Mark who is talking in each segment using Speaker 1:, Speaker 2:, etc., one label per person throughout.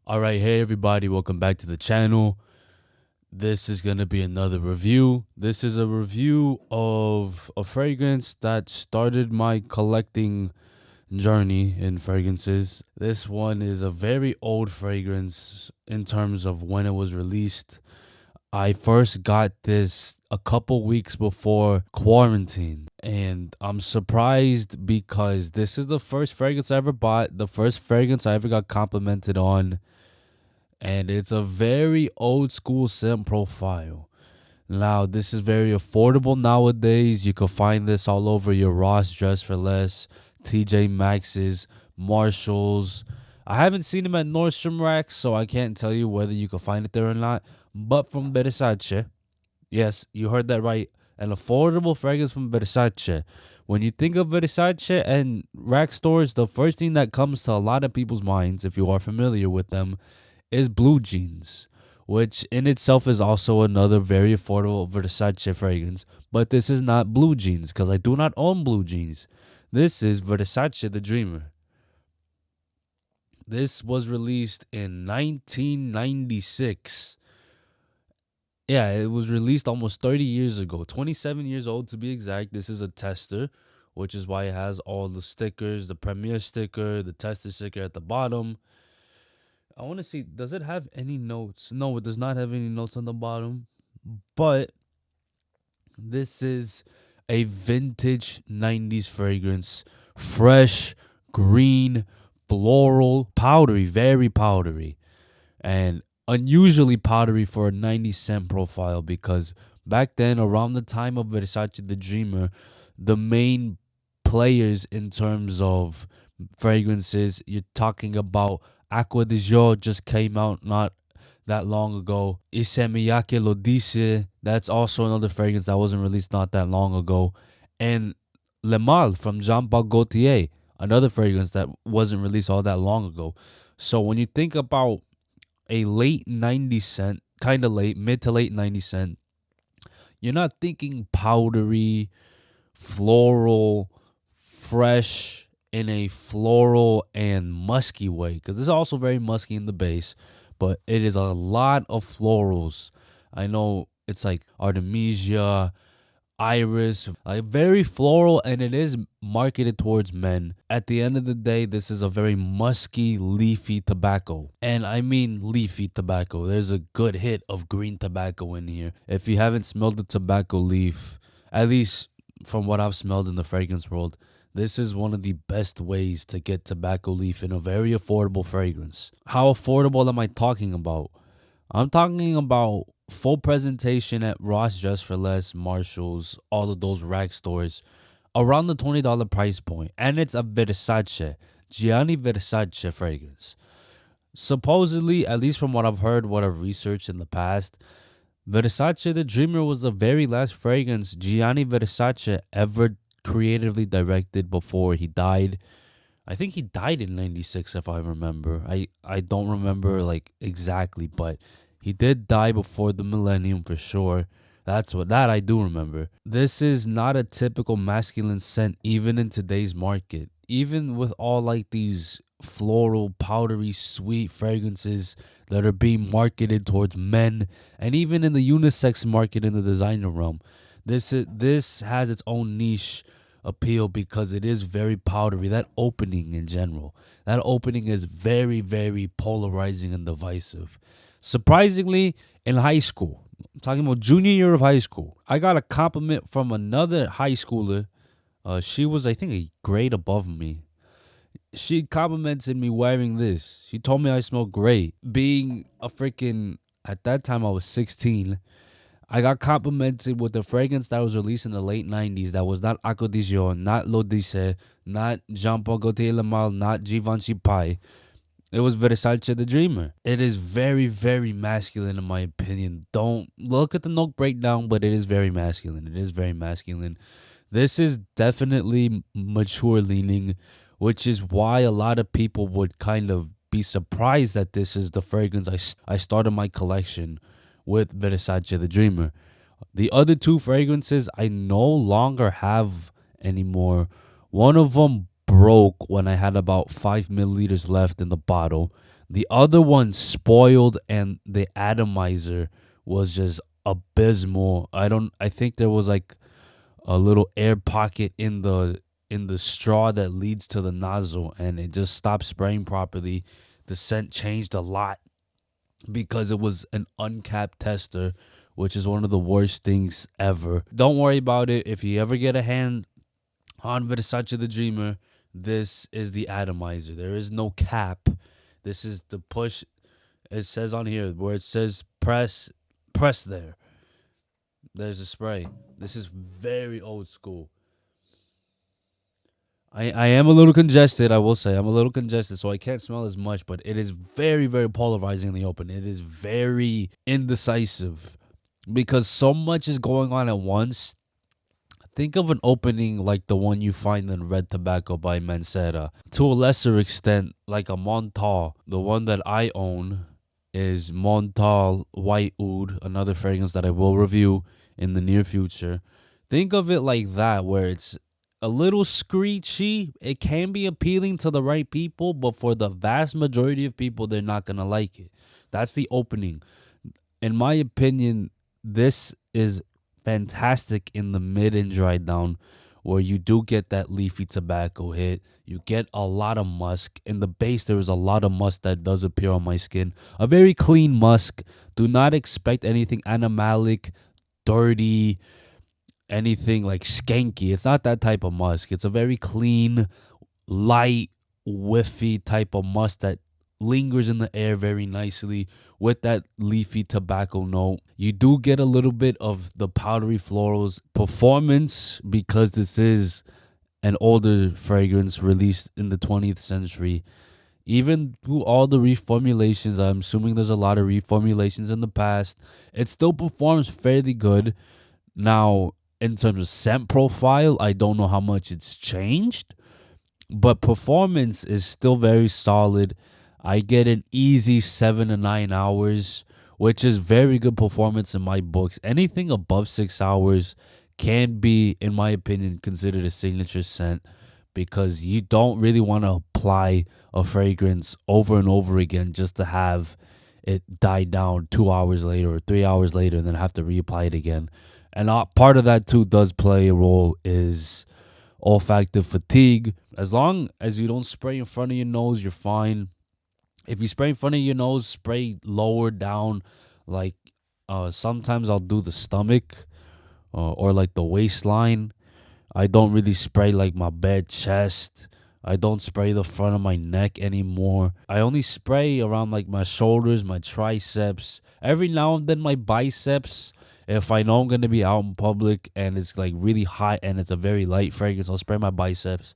Speaker 1: All right, hey everybody, welcome back to the channel. This is going to be another review. This is a review of a fragrance that started my collecting journey in fragrances. This one is a very old fragrance in terms of when it was released. I first got this a couple weeks before quarantine, and I'm surprised because this is the first fragrance I ever bought, the first fragrance I ever got complimented on, and it's a very old school scent profile. Now, this is very affordable nowadays. You can find this all over your Ross Dress for Less, TJ Maxx's, Marshalls. I haven't seen them at Nordstrom Racks, so I can't tell you whether you can find it there or not. But from Versace, yes, you heard that right, an affordable fragrance from Versace. When you think of Versace and rack stores, the first thing that comes to a lot of people's minds, if you are familiar with them, is blue jeans, which in itself is also another very affordable Versace fragrance. But this is not blue jeans because I do not own blue jeans. This is Versace the Dreamer. This was released in 1996. Yeah, it was released almost 30 years ago, 27 years old to be exact. This is a tester, which is why it has all the stickers, the premiere sticker, the tester sticker at the bottom. I want to see, does it have any notes? No, it does not have any notes on the bottom. But this is a vintage 90s fragrance. Fresh, green, floral, powdery, very powdery. And unusually powdery for a 90s scent profile because back then, around the time of Versace the Dreamer, the main players in terms of fragrances, you're talking about Aqua di Gio just came out not that long ago. Isemiyake Lo Dice, that's also another fragrance that wasn't released not that long ago. And Le Mal from Jean Paul Gaultier, another fragrance that wasn't released all that long ago. So when you think about a late 90s scent, kind of late, mid to late 90s scent, you're not thinking powdery, floral, fresh, in a floral and musky way, because this is also very musky in the base, but it is a lot of florals. I know it's like Artemisia, Iris, like very floral, and it is marketed towards men. At the end of the day, this is a very musky, leafy tobacco. And I mean leafy tobacco. There's a good hit of green tobacco in here. If you haven't smelled the tobacco leaf, at least from what I've smelled in the fragrance world, this is one of the best ways to get tobacco leaf in a very affordable fragrance. How affordable am I talking about? I'm talking about full presentation at Ross Dress for Less, Marshalls, all of those rack stores, around the $20 price point. And it's a Versace, Gianni Versace fragrance. Supposedly, at least from what I've heard, what I've researched in the past, Versace the Dreamer was the very last fragrance Gianni Versace ever creatively directed before he died. I think he died in 96 if I remember. I don't remember like exactly, but he did die before the millennium for sure. That I do remember. This is not a typical masculine scent even in today's market. Even with all like these floral, powdery, sweet fragrances that are being marketed towards men, and even in the unisex market in the designer realm, this has its own niche appeal because it is very powdery. That opening in general, that opening is very, very polarizing and divisive. Surprisingly, in high school, I'm talking about junior year of high school, I got a compliment from another high schooler. She was, I think, a grade above me. She complimented me wearing this. She told me I smelled great. Being a freaking, at that time I was 16, I got complimented with a fragrance that was released in the late 90s that was not Acqua di Gio, not L'Odyssée, not Jean Paul Gaultier Le Mal, not Givenchy Pie. It was Versace the Dreamer. It is very, very masculine in my opinion. Don't look at the note breakdown, but it is very masculine. It is very masculine. This is definitely mature leaning, which is why a lot of people would kind of be surprised that this is the fragrance I started my collection with, Versace the Dreamer. The other two fragrances I no longer have anymore. One of them broke when I had about 5 milliliters left in the bottle. The other one, Spoiled, and the Atomizer was just abysmal. I think there was like a little air pocket in the straw that leads to the nozzle, and it just stopped spraying properly. The scent changed a lot because it was an uncapped tester, which is one of the worst things ever. Don't worry about it. If you ever get a hand on Versace the Dreamer, this is the atomizer. There is no cap. This is the push. It says on here where it says press there. There's a spray. This is very old school. I am a little congested, I will say. I'm a little congested, so I can't smell as much, but it is very, very polarizing in the open. It is very indecisive because so much is going on at once. Think of an opening like the one you find in Red Tobacco by Mancera. To a lesser extent, like a Montal. The one that I own is Montal White Oud, another fragrance that I will review in the near future. Think of it like that, where it's a little screechy. It can be appealing to the right people, but for the vast majority of people, they're not going to like it. That's the opening. In my opinion, this is fantastic in the mid and dry down, where you do get that leafy tobacco hit. You get a lot of musk. In the base, there is a lot of musk that does appear on my skin. A very clean musk. Do not expect anything animalic, dirty, anything like skanky. It's not that type of musk. It's a very clean, light, whiffy type of musk that lingers in the air very nicely with that leafy tobacco note. You do get a little bit of the powdery florals performance because this is an older fragrance released in the 20th century. Even through all the reformulations, I'm assuming there's a lot of reformulations in the past, it still performs fairly good. Now, in terms of scent profile, I don't know how much it's changed, but performance is still very solid. I get an easy 7 to 9 hours, which is very good performance in my books. Anything above 6 hours can be, in my opinion, considered a signature scent because you don't really want to apply a fragrance over and over again just to have it die down 2 hours later or 3 hours later and then have to reapply it again. And part of that too does play a role is olfactive fatigue. As long as you don't spray in front of your nose, you're fine. If you spray in front of your nose, spray lower down. Like sometimes I'll do the stomach or like the waistline. I don't really spray like my bare chest. I don't spray the front of my neck anymore. I only spray around like my shoulders, my triceps. Every now and then my biceps. If I know I'm going to be out in public and it's like really hot and it's a very light fragrance, I'll spray my biceps.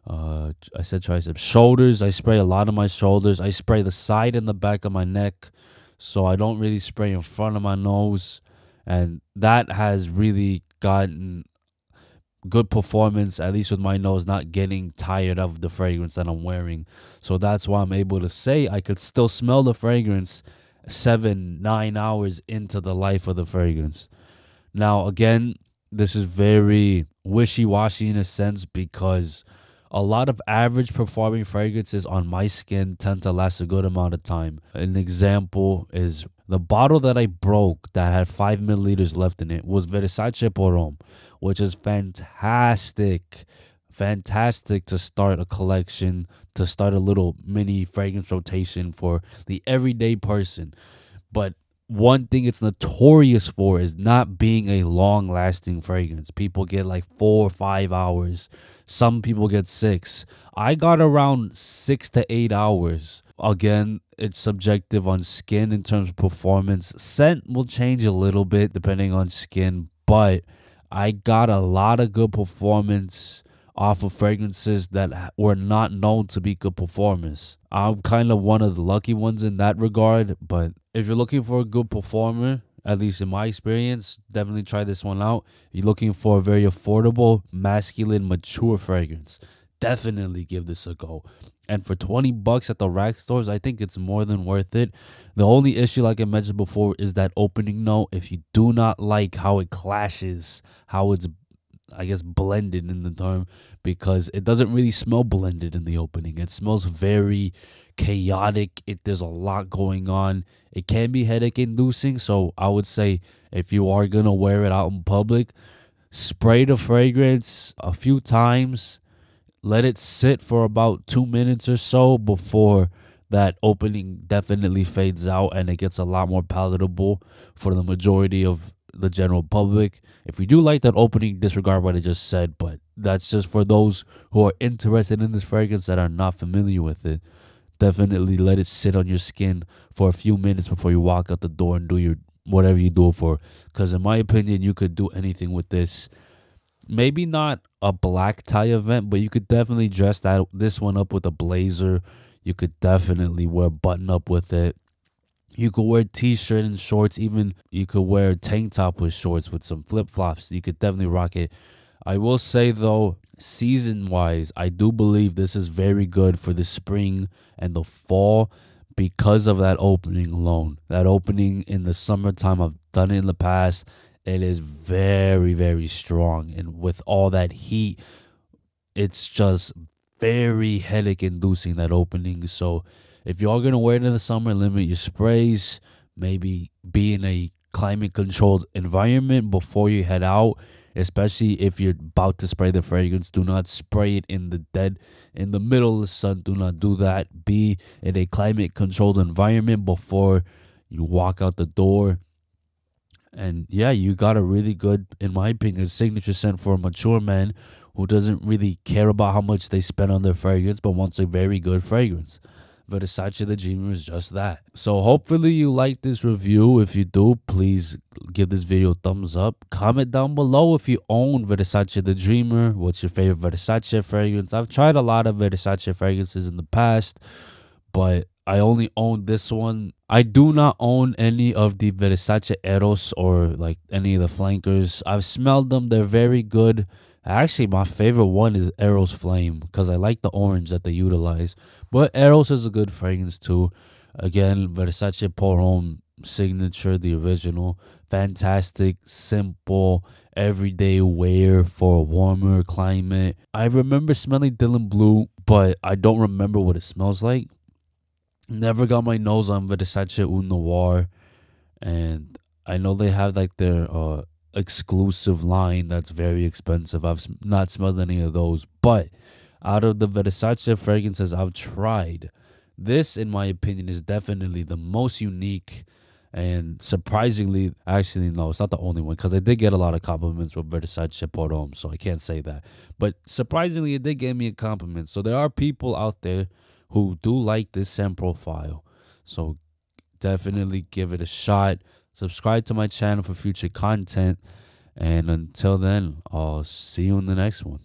Speaker 1: I said triceps. Shoulders, I spray a lot of my shoulders. I spray the side and the back of my neck. So I don't really spray in front of my nose. And that has really gotten good performance, at least with my nose not getting tired of the fragrance that I'm wearing. So that's why I'm able to say I could still smell the fragrance 7-9 hours into the life of the fragrance. Now again, this is very wishy-washy in a sense because a lot of average performing fragrances on my skin tend to last a good amount of time. An example is the bottle that I broke that had 5 milliliters left in it was Versace Porom, which is fantastic. Fantastic to start a collection, to start a little mini fragrance rotation for the everyday person. But one thing it's notorious for is not being a long-lasting fragrance. People get like 4 or 5 hours. Some people get 6. I got around 6 to 8 hours. Again, it's subjective on skin in terms of performance. Scent will change a little bit depending on skin, but I got a lot of good performance off of fragrances that were not known to be good performers. I'm kind of one of the lucky ones in that regard, but if you're looking for a good performer, at least in my experience, definitely try this one out. If you're looking for a very affordable, masculine, mature fragrance, definitely give this a go. And for $20 at the rack stores, I think it's more than worth it. The only issue, like I mentioned before, is that opening note. If you do not like how it clashes, how it's I guess, blended in the term, because it doesn't really smell blended in the opening. It smells very chaotic. There's a lot going on. It can be headache inducing. So I would say, if you are gonna wear it out in public, spray the fragrance a few times, let it sit for about 2 minutes or so before that opening definitely fades out and it gets a lot more palatable for the majority of the general public. If you do like that opening, disregard what I just said, but that's just for those who are interested in this fragrance that are not familiar with it. Definitely let it sit on your skin for a few minutes before you walk out the door and do your whatever you do it for. Because in my opinion, you could do anything with this. Maybe not a black tie event, but you could definitely dress this one up with a blazer. You could definitely wear button up with it. You could wear t-shirt and shorts. Even you could wear a tank top with shorts with some flip-flops. You could definitely rock it. I will say though, season-wise, I do believe this is very good for the spring and the fall because of that opening alone. That opening in the summertime, I've done it in the past. It is very, very strong. And with all that heat, it's just very headache inducing, that opening. So if you are going to wear it in the summer, limit your sprays. Maybe be in a climate controlled environment before you head out, especially if you're about to spray the fragrance. Do not spray it in the middle of the sun. Do not do that. Be in a climate controlled environment before you walk out the door. And yeah, you got a really good, in my opinion, signature scent for a mature man who doesn't really care about how much they spend on their fragrance, but wants a very good fragrance. Versace the Dreamer is just that. So hopefully you like this review. If you do, please give this video a thumbs up. Comment down below if you own Versace the Dreamer. What's your favorite Versace fragrance? I've tried a lot of Versace fragrances in the past, but I only own this one. I do not own any of the Versace Eros or like any of the flankers. I've smelled them. They're very good. Actually, my favorite one is Eros Flame because I like the orange that they utilize. But Eros is a good fragrance too. Again, Versace Pour Homme signature, the original. Fantastic, simple, everyday wear for a warmer climate. I remember smelling Dylan Blue, but I don't remember what it smells like. Never got my nose on Versace Oud Noir, and I know they have like their exclusive line that's very expensive. I've not smelled any of those, but out of the Versace fragrances I've tried, this, in my opinion, is definitely the most unique. And surprisingly, actually, no, it's not the only one because I did get a lot of compliments with Versace Pour Homme, so I can't say that. But surprisingly, it did give me a compliment. So there are people out there who do like this scent profile. So definitely give it a shot. Subscribe to my channel for future content. And until then, I'll see you in the next one.